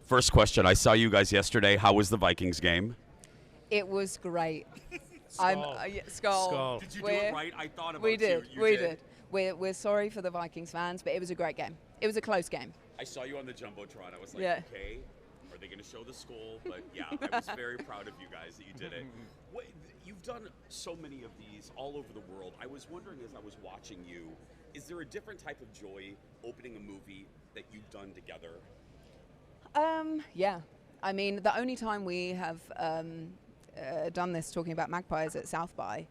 First question, I saw you guys yesterday. How was the Vikings game? It was great. Skull. Skull. Did you do it right? I thought about we did. you. We did. We're sorry for the Vikings fans, but it was a great game. It was a close game. I saw you on the Jumbotron. I was like, Yeah. okay, are they going to show the skull? But yeah, I was very proud of you guys that you did it. You've done so many of these all over the world. I was wondering as I was watching you, is there a different type of joy opening a movie that you've done together? Yeah. I mean, the only time we have done this talking about Magpie is at South by,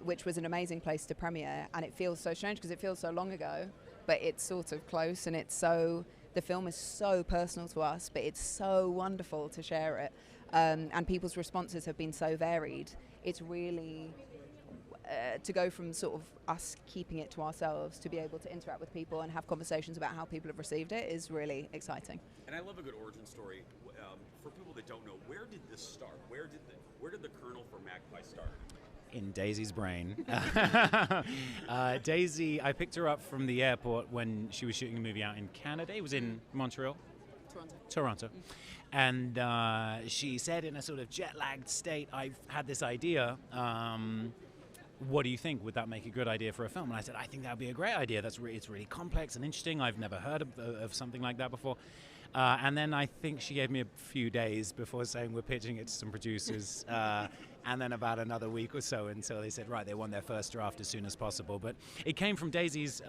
which was an amazing place to premiere, and it feels so strange because it feels so long ago, but it's sort of close, and the film is so personal to us, but it's so wonderful to share it, and people's responses have been so varied. It's really to go from sort of us keeping it to ourselves to be able to interact with people and have conversations about how people have received it is really exciting. And I love a good origin story. For people that don't know, where did this start? Where did the kernel for Magpie start? In Daisy's brain. Daisy, I picked her up from the airport when she was shooting a movie out in Canada. It was in Montreal? Toronto. And she said in a sort of jet-lagged state, I've had this idea. What do you think? Would that make a good idea for a film? And I said, I think that would be a great idea. It's really complex and interesting. I've never heard of something like that before. And then I think she gave me a few days before saying we're pitching it to some producers. And then about another week or so until they said, right, they want their first draft as soon as possible. But it came from Daisy's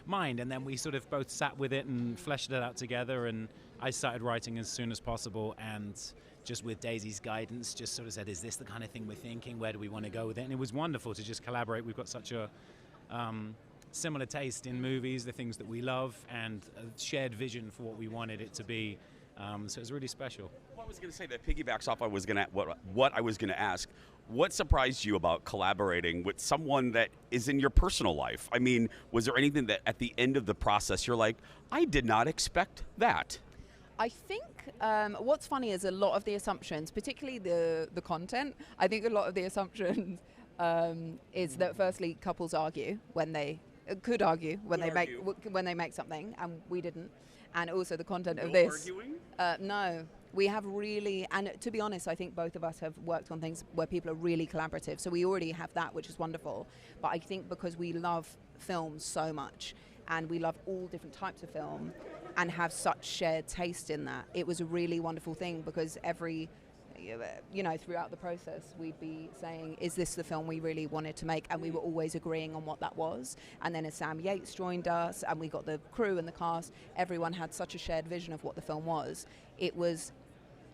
mind, and then we sort of both sat with it and fleshed it out together, and I started writing as soon as possible, and just with Daisy's guidance, just sort of said, is this the kind of thing we're thinking? Where do we want to go with it? And it was wonderful to just collaborate. We've got such a similar taste in movies, the things that we love, and a shared vision for what we wanted it to be. So it was really special. Well, I was going to say that piggybacks off what I was going to ask. What surprised you about collaborating with someone that is in your personal life? I mean, was there anything that at the end of the process you're like, I did not expect that? I think what's funny is a lot of the assumptions, particularly the content, I think a lot of the assumptions is that firstly couples argue when they when they make something, and we didn't. And also the content of this. Arguing? No. We have really, and to be honest, I think both of us have worked on things where people are really collaborative. So we already have that, which is wonderful. But I think because we love film so much, and we love all different types of film, and have such shared taste in that, it was a really wonderful thing because throughout the process, we'd be saying, is this the film we really wanted to make? And we were always agreeing on what that was. And then as Sam Yates joined us, and we got the crew and the cast, everyone had such a shared vision of what the film was. It was,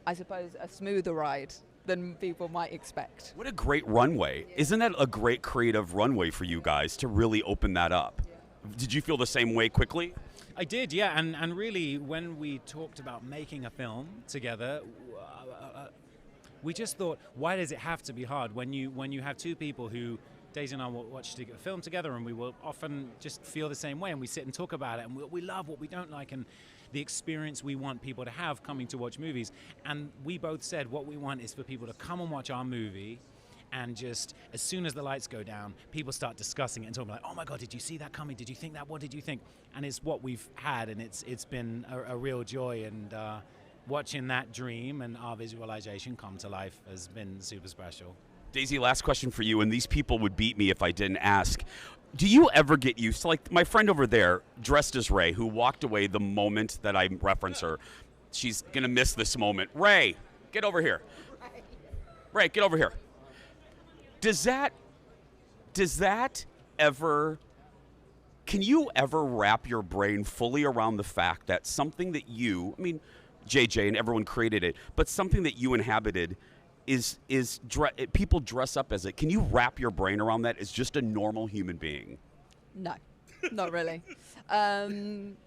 I suppose, a smoother ride than people might expect. What a great runway. Isn't that a great creative runway for you guys to really open that up? Yeah. Did you feel the same way quickly? I did, yeah. And really, when we talked about making a film together, we just thought, why does it have to be hard when you have two people who, Daisy and I will watch a film together, and we will often just feel the same way, and we sit and talk about it, and we love what we don't like, and the experience we want people to have coming to watch movies. And we both said what we want is for people to come and watch our movie, and just as soon as the lights go down, people start discussing it and talking like, oh my God, did you see that coming? Did you think that? What did you think? And it's what we've had, and it's been a real joy, and watching that dream and our visualization come to life has been super special. Daisy, last question for you, and these people would beat me if I didn't ask. Do you ever get used to, like my friend over there, dressed as Ray, who walked away the moment that I reference her? She's going to miss this moment. Ray, get over here. Ray, get over here. Does that ever, can you ever wrap your brain fully around the fact that something that you, I mean, JJ and everyone created it, but something that you inhabited people dress up as it. Can you wrap your brain around that as just a normal human being? No, not really. No,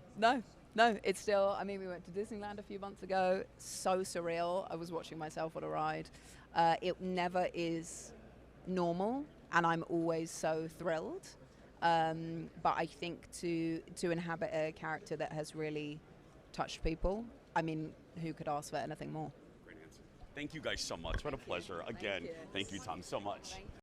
it's still, I mean, we went to Disneyland a few months ago, so surreal. I was watching myself on a ride. It never is normal, and I'm always so thrilled. But I think to inhabit a character that has really touched people, I mean, who could ask for anything more? Great answer. Thank you guys so much. What a pleasure. Again, thank you, Tom, so much.